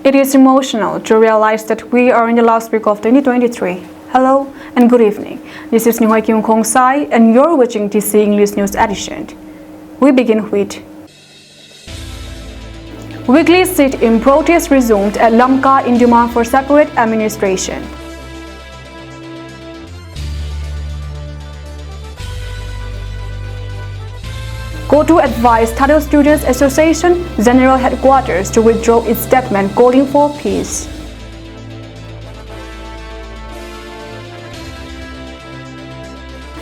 It is emotional to realize that we are in the last week of 2023. Hello and good evening. This is Nihoi Kyung Kong Sai and you're watching TC English News Edition. We begin with weekly sit-in protest resumed at Lamka in demand for separate administration. Kotu advised Tado Students Association General Headquarters to withdraw its statement calling for peace.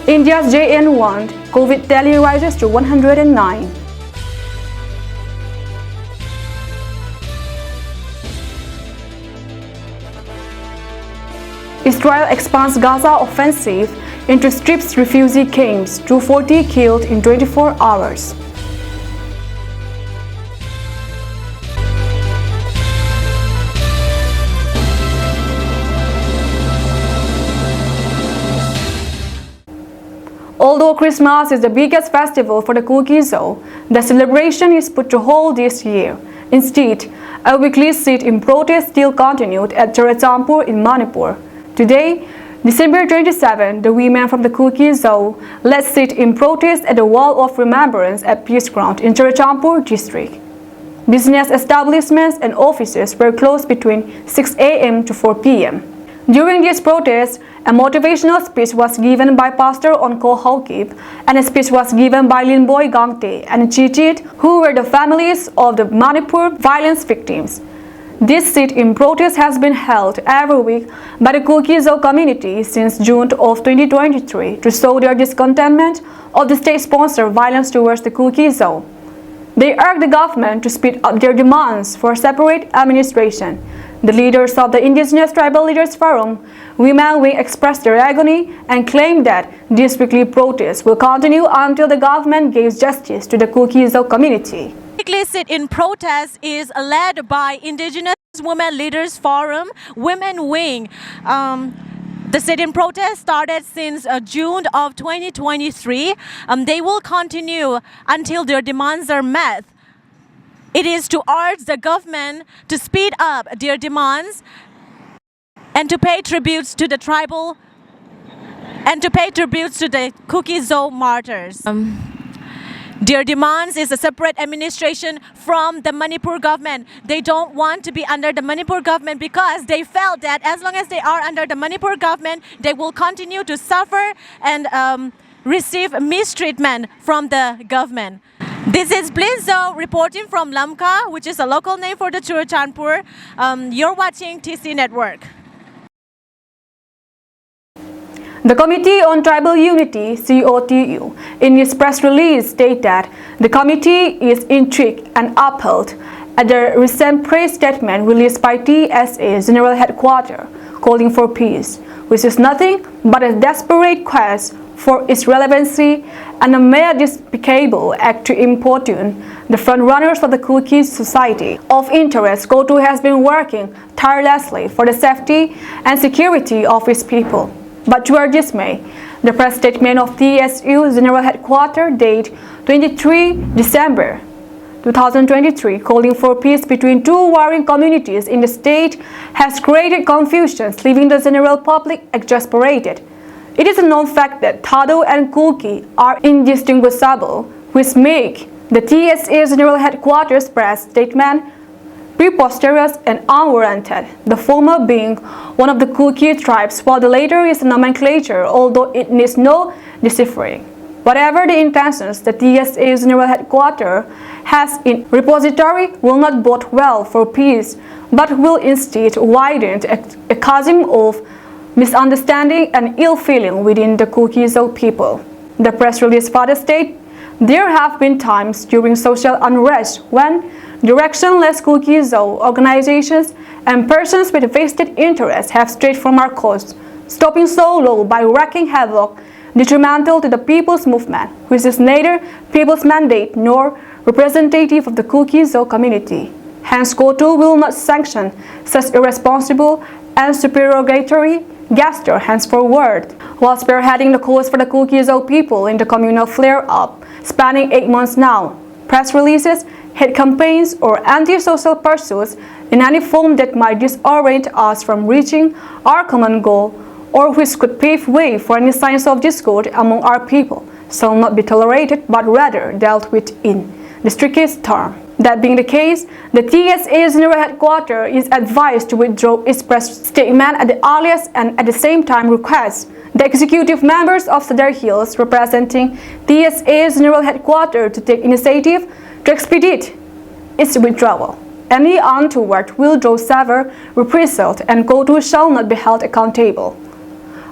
India's JN1 COVID tally rises to 109. Israel expands Gaza offensive into strips refugee camps, 240 killed in 24 hours. Although Christmas is the biggest festival for the Kuki-Zo, the celebration is put to hold this year. Instead, a weekly sit-in protest still continued at Churachandpur in Manipur. Today, December 27, the women from the Kuki-Zo led sit-in protest at the Wall of Remembrance at Peace Ground in Churachandpur district. Business establishments and offices were closed between 6 a.m. to 4 p.m. During this protest, a motivational speech was given by Pastor Onko Haukip and a speech was given by Linboy Gangte and Chichit, who were the families of the Manipur violence victims. This sit-in protest has been held every week by the Kuki-Zo community since June of 2023 to show their discontentment of the state-sponsored violence towards the Kuki-Zo. They urge the government to speed up their demands for separate administration. The leaders of the Indigenous Tribal Leaders Forum, Women Wing, expressed their agony and claimed that this weekly protest will continue until the government gives justice to the Kuki-Zo community. Weekly sit-in protest is led by Indigenous Women Leaders Forum, Women Wing. The sit-in protest started since June of 2023. They will continue until their demands are met. It is to urge the government to speed up their demands and to pay tributes to the tribal and to pay tributes to the Kuki-Zo martyrs. Their demands is a separate administration from the Manipur government. They don't want to be under the Manipur government because they felt that as long as they are under the Manipur government, they will continue to suffer and receive mistreatment from the government. This is Displaced reporting from Lamka, which is a local name for the Churachandpur. You're watching TC Network. The Committee on Tribal Unity, COTU, in its press release stated that the committee is intrigued and upheld at the recent press statement released by TSA General Headquarters calling for peace, which is nothing but a desperate quest for its relevancy and a mere despicable act to importune the frontrunners of the Kuki society. Of interest, Kotu has been working tirelessly for the safety and security of its people. But to our dismay, the press statement of TSU General Headquarters date 23 December 2023 calling for peace between two warring communities in the state has created confusion, leaving the general public exasperated. It is a known fact that Tado and Kuki are indistinguishable, which make the TSA General Headquarters press statement preposterous and unwarranted, the former being one of the Kuki tribes, while the latter is a nomenclature, although it needs no deciphering. Whatever the intentions the TSA General Headquarters has in repository will not bode well for peace, but will instead widen a chasm of misunderstanding and ill feeling within the Kuki-Zo people. The press release further states, there have been times during social unrest when directionless Kuki-Zo organizations and persons with vested interests have strayed from our course, stopping so low by wreaking havoc detrimental to the people's movement, which is neither people's mandate nor representative of the Kuki-Zo community. Hence, Kotu will not sanction such irresponsible and supererogatory gesture henceforward. While spearheading the cause for the Kuki-Zo people in the communal flare-up, spanning 8 months now, press releases, hate campaigns, or anti-social pursuits in any form that might disorient us from reaching our common goal or which could pave way for any signs of discord among our people shall not be tolerated but rather dealt with in the strictest term. That being the case, the TSA General Headquarters is advised to withdraw its press statement at the earliest and at the same time requests the executive members of Cedar Hills representing TSA General Headquarters to take initiative to expedite its withdrawal. Any untoward will draw severe reprisals and KOTU shall not be held accountable.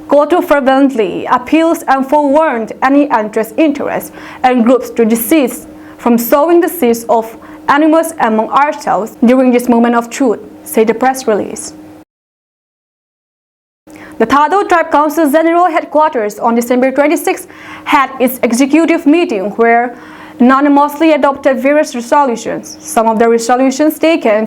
KOTU fervently appeals and forewarns any interests and groups to desist from sowing the seeds of animus among ourselves during this moment of truth, said the press release. The Thado Tribe Council General Headquarters on December 26 had its executive meeting where unanimously adopted various resolutions. Some of the resolutions taken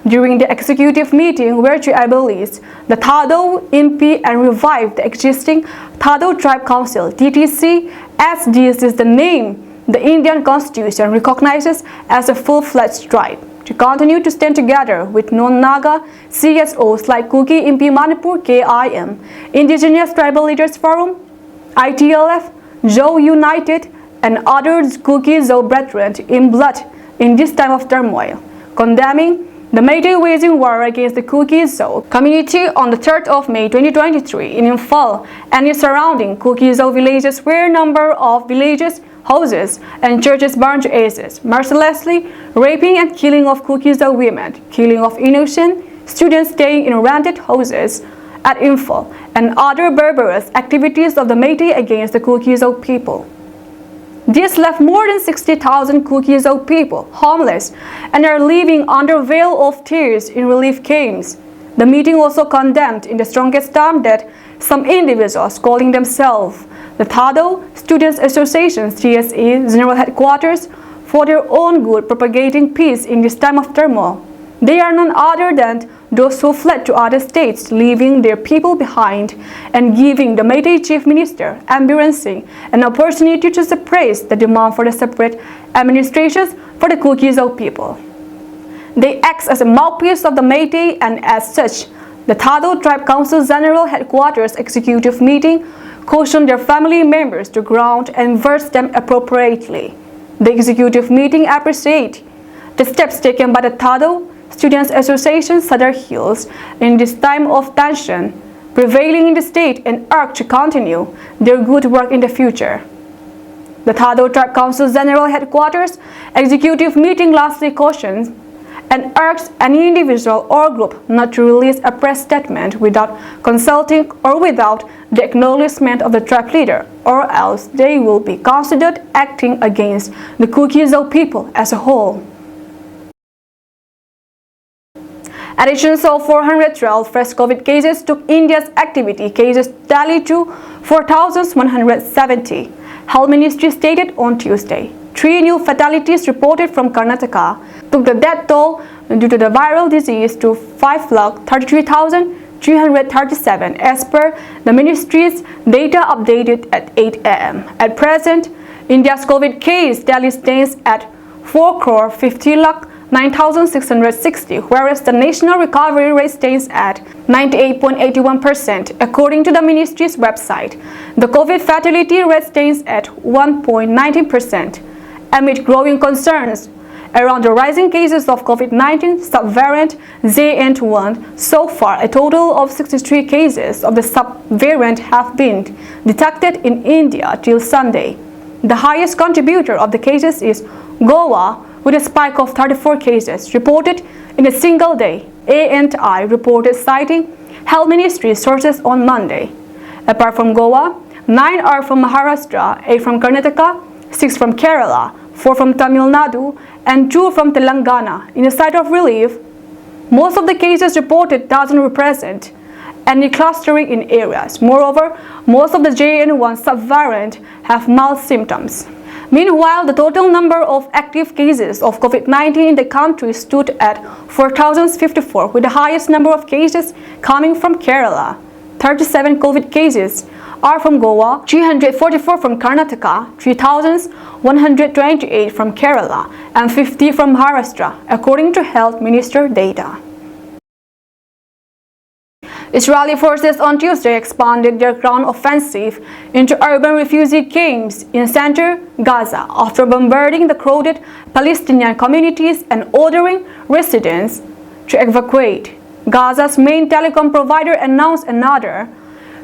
during the executive meeting were to abolish the Thado MP and revive the existing Thado Tribe Council (TTC), as this is the name the Indian Constitution recognizes as a full-fledged tribe, to continue to stand together with non-Naga CSOs like Kuki MP Manipur KIM, Indigenous Tribal Leaders Forum, ITLF, Zo United, and other Kuki Zo brethren in blood in this time of turmoil, condemning the Meitei waging war against the Kuki Zo community on the 3rd of May 2023 in Imphal and its surrounding Kuki Zo villages, where a number of villages, houses, and churches burned to ashes, mercilessly raping and killing of Kuki Zo women, killing of innocent students staying in rented houses at Imphal, and other barbarous activities of the Meitei against the Kuki Zo people. This left more than 60,000 Kuki Zo people homeless and are living under veil of tears in relief camps. The meeting also condemned in the strongest term that some individuals calling themselves the Thado Students Association TSA General Headquarters for their own good propagating peace in this time of turmoil. They are none other than those who fled to other states, leaving their people behind and giving the Meitei Chief Minister embracing an opportunity to suppress the demand for the separate administrations for the Kuki Zo people. They act as a mouthpiece of the Meitei, and as such, the Thado Tribe Council General Headquarters Executive Meeting cautioned their family members to ground and verse them appropriately. The Executive Meeting appreciates the steps taken by the Thado Students Association Cedar Hills in this time of tension prevailing in the state and urge to continue their good work in the future. The Thado Tribe Council General Headquarters Executive Meeting lastly cautions and urges any individual or group not to release a press statement without consulting or without the acknowledgement of the tribe leader, or else they will be considered acting against the Kuki Zo people as a whole. Additions of 412 fresh COVID cases took India's activity cases tally to 4,170, Health Ministry stated on Tuesday. 3 new fatalities reported from Karnataka took the death toll due to the viral disease to 5,33,337 as per the ministry's data updated at 8 a.m. At present, India's COVID case tally stands at 4,50,09,660, whereas the national recovery rate stands at 98.81%. According to the ministry's website, the COVID fatality rate stands at 1.19%. Amid growing concerns around the rising cases of COVID-19 subvariant JN.1, so far a total of 63 cases of the subvariant have been detected in India till Sunday. The highest contributor of the cases is Goa, with a spike of 34 cases reported in a single day, ANI reported citing Health Ministry sources on Monday. Apart from Goa, 9 are from Maharashtra, 8 from Karnataka, 6 from Kerala, 4 from Tamil Nadu, and 2 from Telangana. In a site of relief, most of the cases reported doesn't represent any clustering in areas. Moreover, most of the JN.1 subvariant have mild symptoms. Meanwhile, the total number of active cases of COVID-19 in the country stood at 4,054, with the highest number of cases coming from Kerala. 37 COVID cases are from Goa, 344 from Karnataka, 3,128 from Kerala, and 50 from Maharashtra, according to Health Minister data. Israeli forces on Tuesday expanded their ground offensive into urban refugee camps in center Gaza after bombarding the crowded Palestinian communities and ordering residents to evacuate. Gaza's main telecom provider announced another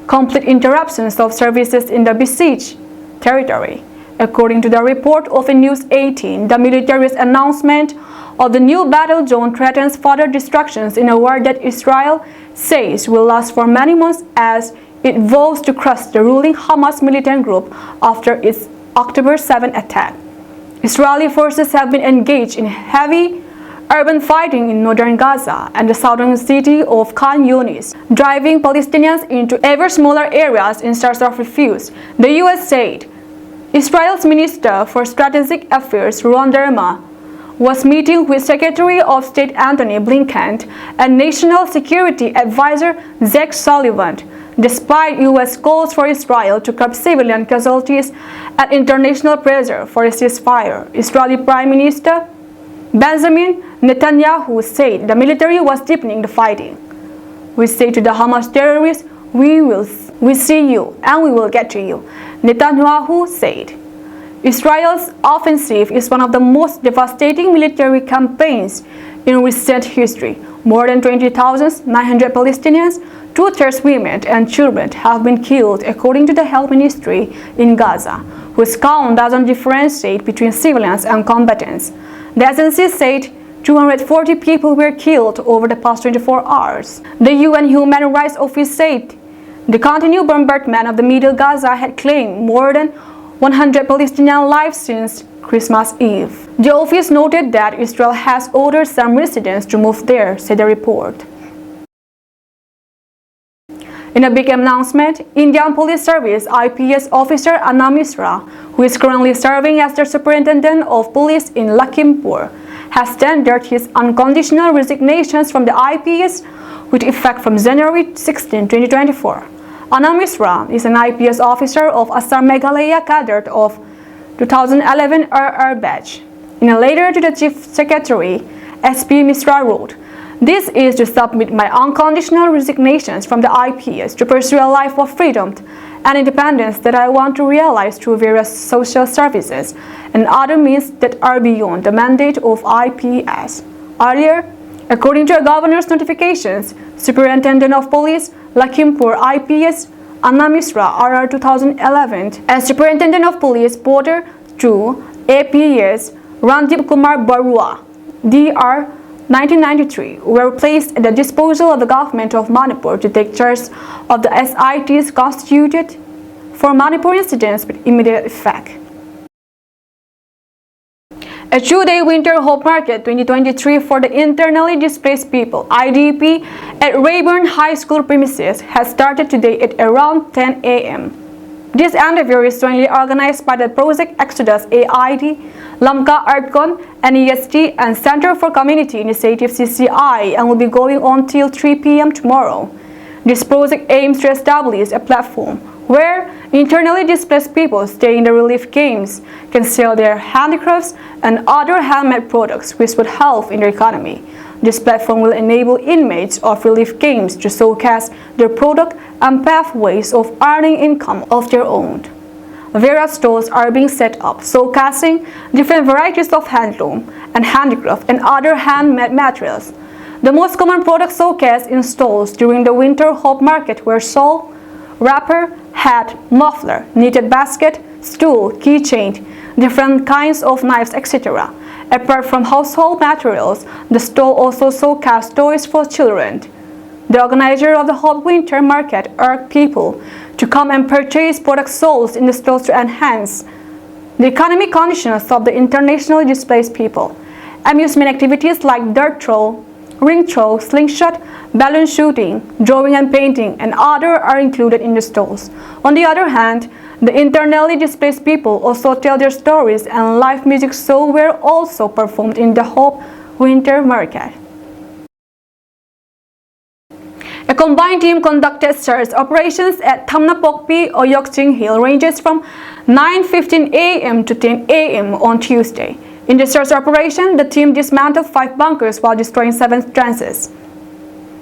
complete interruptions of services in the besieged territory. According to the report of News 18, the military's announcement of the new battle zone threatens further destructions in a war that Israel says will last for many months as it vows to crush the ruling Hamas militant group after its October 7 attack. Israeli forces have been engaged in heavy urban fighting in northern Gaza and the southern city of Khan Yunis, driving Palestinians into ever smaller areas in search of refuge, the U.S. said. Israel's Minister for Strategic Affairs, Ron Dermer, was meeting with Secretary of State Antony Blinken and National Security Advisor Jake Sullivan, despite U.S. calls for Israel to curb civilian casualties and international pressure for a ceasefire. Israeli Prime Minister Benjamin Netanyahu said the military was deepening the fighting. "We say to the Hamas terrorists, we see you and we will get to you," Netanyahu said. Israel's offensive is one of the most devastating military campaigns in recent history. More than 20,900 Palestinians, two-thirds women and children, have been killed, according to the health ministry in Gaza, whose count doesn't differentiate between civilians and combatants. The agency said 240 people were killed over the past 24 hours. The UN Human Rights Office said the continued bombardment of the Middle Gaza had claimed more than 100 Palestinian lives since Christmas Eve. The office noted that Israel has ordered some residents to move there, said the report. In a big announcement, Indian Police Service IPS officer Anna Misra, who is currently serving as the superintendent of police in Lakhimpur, has tendered his unconditional resignations from the IPS with effect from January 16, 2024. Anna Misra is an IPS officer of Assam Meghalaya cadre of 2011 RR batch. In a letter to the Chief Secretary, SP Misra wrote, "This is to submit my unconditional resignations from the IPS to pursue a life of freedom and independence that I want to realize through various social services and other means that are beyond the mandate of IPS." Earlier, according to a governor's notifications, Superintendent of Police, Lakhimpur IPS, Anna Misra, RR 2011, and Superintendent of Police, Border 2, APS, Randeep Kumar Barua, DR 1993, were placed at the disposal of the government of Manipur to take charge of the SITs constituted for Manipur incidents with immediate effect. A two-day winter hope market 2023 for the internally displaced people (IDP) at Rayburn High School premises has started today at around 10 a.m. This endeavor is jointly organized by the Project Exodus AID, Lamka Artcon, NEST, and Center for Community Initiative CCI, and will be going on till 3 p.m. tomorrow. This project aims to establish a platform where internally displaced people staying in the relief camps can sell their handicrafts and other handmade products which would help in their economy. This platform will enable inmates of relief camps to showcase their product and pathways of earning income of their own. Various stalls are being set up, showcasing different varieties of handloom and handicraft and other handmade materials. The most common products showcased in stalls during the winter hope market were shawl, wrapper, hat, muffler, knitted basket, stool, keychain, different kinds of knives, etc. Apart from household materials, the stall also showcased toys for children. The organizer of the Hope Winter Market urged people to come and purchase products sold in the stalls to enhance the economic conditions of the internationally displaced people. Amusement activities like dirt throw, ring throw, slingshot, balloon shooting, drawing and painting, and other are included in the stalls. On the other hand, the internally displaced people also tell their stories, and live music shows were also performed in the Hope Winter Market. A combined team conducted search operations at Thamnapokpi, Oyokching Hill ranges from 9:15 a.m. to 10 a.m. on Tuesday. In the search operation, the team dismantled 5 bunkers while destroying 7 trenches.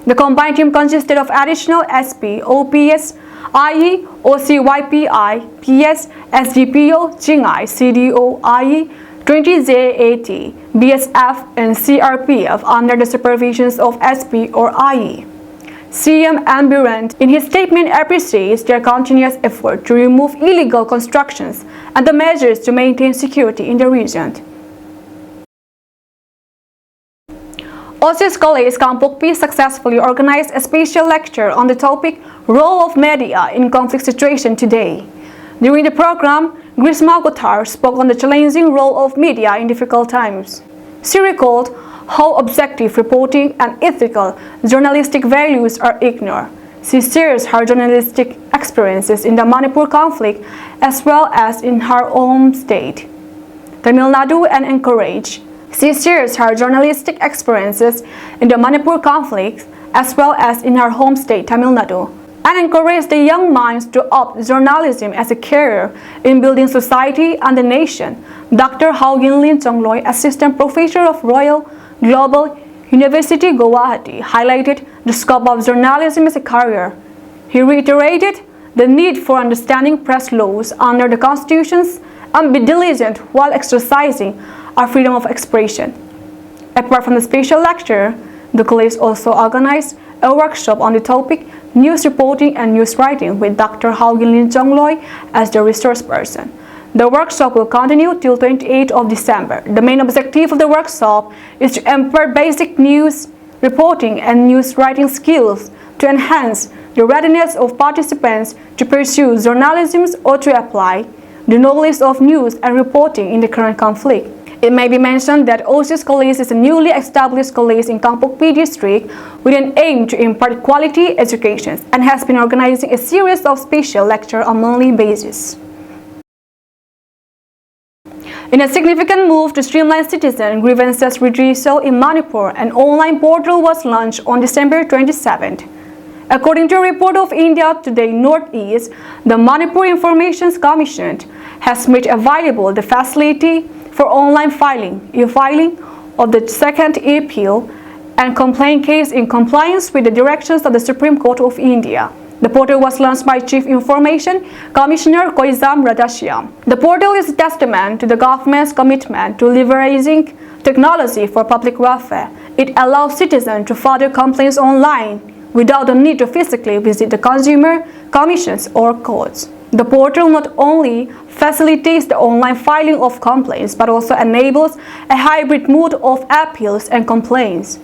The combined team consisted of additional SP, OPS, IE, OCYPI, PS, SDPO, Jingai, CDO, IE, 20ZAT, BSF, and CRPF under the supervisions of SP or IE. CM Ambirant in his statement appreciates their continuous effort to remove illegal constructions and the measures to maintain security in the region. OSIS College Kampokpi successfully organized a special lecture on the topic Role of Media in Conflict Situation Today. During the program, Grisma Kothar spoke on the challenging role of media in difficult times. She recalled how objective reporting and ethical journalistic values are ignored. She shares her journalistic experiences in the Manipur conflict as well as in her home state, Tamil Nadu, and encourage. She shares her journalistic experiences in the Manipur conflict as well as in her home state, Tamil Nadu, and encourage the young minds to opt journalism as a career in building society and the nation. Dr. Haugen Lin Chongloy, Assistant Professor of Royal Global University Guwahati, highlighted the scope of journalism as a career. He reiterated the need for understanding press laws under the constitutions and be diligent while exercising our freedom of expression. Apart from the special lecture, the college also organized a workshop on the topic News Reporting and News Writing with Dr. Haugen Lin Chongloy as the resource person. The workshop will continue till 28th of December. The main objective of the workshop is to impart basic news reporting and news writing skills to enhance the readiness of participants to pursue journalism or to apply the knowledge of news and reporting in the current conflict. It may be mentioned that OSIS College is a newly established college in Kampokpi district with an aim to impart quality education and has been organizing a series of special lectures on a monthly basis. In a significant move to streamline citizen grievances redressal in Manipur, an online portal was launched on December 27th. According to a report of India Today Northeast, the Manipur Information Commission has made available the facility for online filing, e-filing of the second appeal and complaint case in compliance with the directions of the Supreme Court of India. The portal was launched by Chief Information Commissioner Koizam Radashyam. The portal is a testament to the government's commitment to leveraging technology for public welfare. It allows citizens to file complaints online without the need to physically visit the consumer commissions or courts. The portal not only facilitates the online filing of complaints but also enables a hybrid mode of appeals and complaints.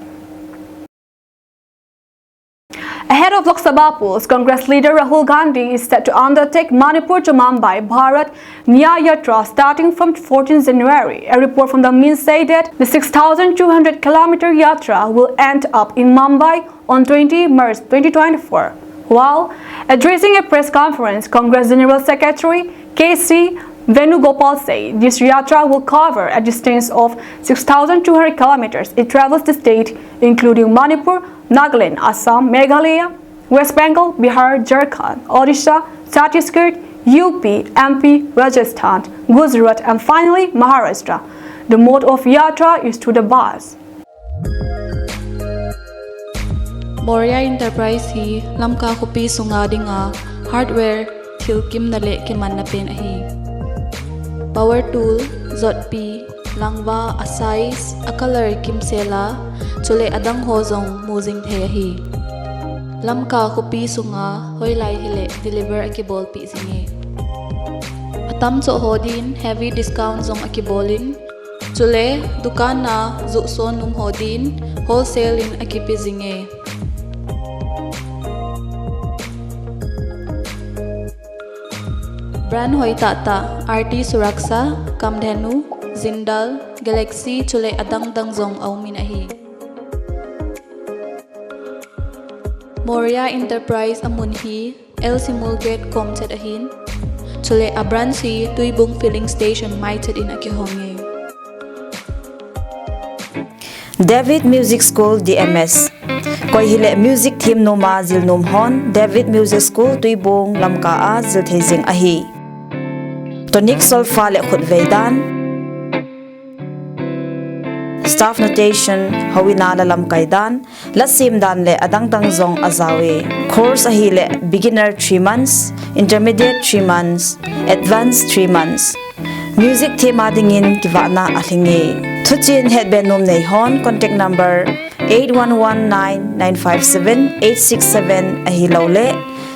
Ahead of Lok Sabha polls, Congress leader Rahul Gandhi is set to undertake Manipur to Mumbai Bharat Nyaya Yatra starting from 14 January. A report from the Mint said that the 6,200-kilometer yatra will end up in Mumbai on 20 March 2024. While addressing a press conference, Congress General Secretary K.C. Venugopal said this yatra will cover a distance of 6,200 kilometers. It travels the state including Manipur, Nagaland, Assam, Meghalaya, West Bengal, Bihar, Jharkhand, Odisha, Chhattisgarh, UP, MP, Rajasthan, Gujarat, and finally Maharashtra. The mode of yatra is through the bus. Moria Enterprise hi lamka kopi sunga dinga hardware thilkim nale kiman na pen ahi. Power tool zotpi langwa asais akalar kimsela chule adang hozong muzing thehi. Lamka kopi sunga hoilai hile deliver akibol pi zinge. Atam cho hodin heavy discount zong akibolin chule dukan na zukson num hodin wholesale in akipi zinge. Brand hoi tata RT Suraksha, Kamdhenu, Zindal, Galaxy chule adang dangzong au minahi. Moria Enterprise amunhi El Simulgate Comchet ahin chule abransi tuibung filling station maited in akihonge. David Music School DMS Koi hile music team noma zil num hon David Music School tuibung lamka a zil thezing ahi. Tonic Solfa le khut veidan staff notation hawina la lam kaidan la sim dan le adang tang zong azawe course ahi le beginner 3 months intermediate 3 months advanced 3 months music thema dingin kiwana ahlinge thuchin headband nom nei hon contact number 8119957867 ahi lole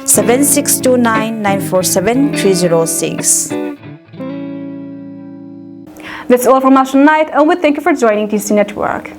7629947306. That's all from us tonight, and we thank you for joining TC Network.